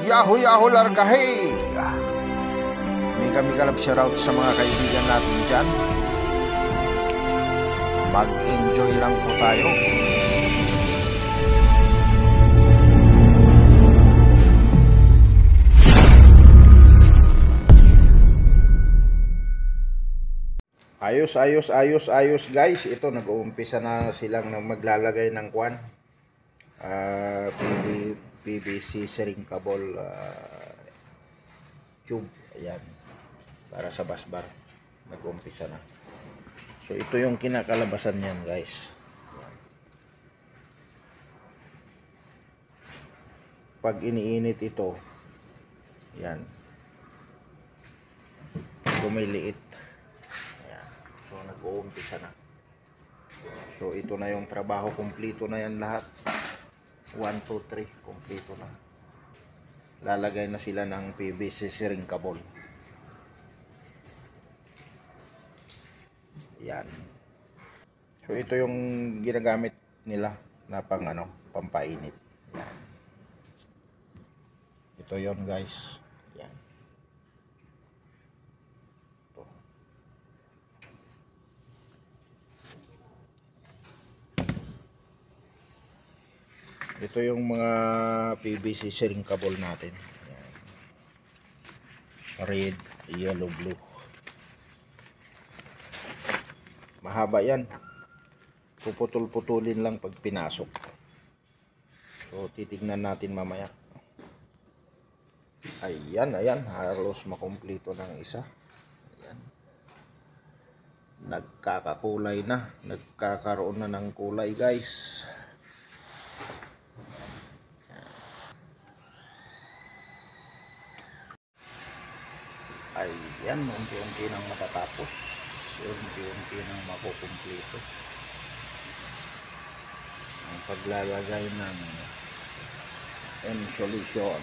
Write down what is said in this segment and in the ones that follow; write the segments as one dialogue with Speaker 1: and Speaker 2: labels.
Speaker 1: Yahoo Yahoo Largahe! Mega love shoutout sa mga kaibigan natin dyan. Mag-enjoy lang po tayo. Ayos guys. Ito nag-uumpisa na silang maglalagay ng kwan. PVC shrinkable tube. Ayan. Para sa busbar. Nag-uumpisa na. So ito yung kinakalabasan niyan guys. Pag iniinit ito, yan. Lumiliit. Ayan. So nag-uumpisa na. So ito na yung trabaho, kumpleto na yan lahat. 1, 2, 3, kumpleto na. Lalagay na sila ng PVC shrinkable. Yan. So ito yung ginagamit nila na pampainit. Yan. Ito yon guys. Yan. Ito yung mga PVC shrinkable natin. Ayan. Red, yellow, blue. Mahaba yan. Puputol-putulin lang pag pinasok. So titignan natin mamaya. Ayan. Halos makumpleto ng isa. Ayan. Nagkakakulay na. Nagkakaroon na ng kulay guys. Ayan, unti-unti nang matatapos, unti-unti nang makukumpleto ang paglalagay ng solution.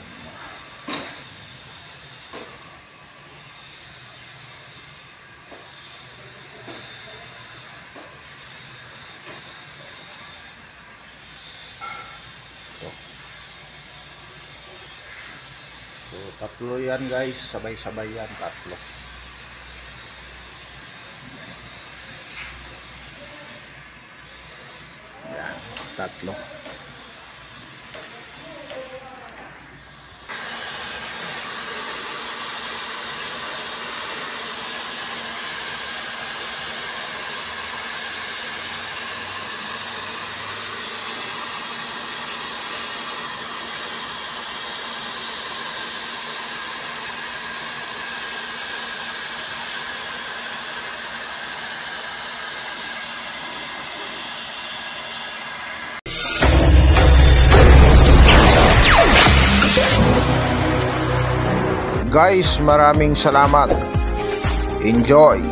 Speaker 1: So tatlo yan guys, sabay-sabay yan, tatlo. Yan, tatlo. Guys, maraming salamat. Enjoy!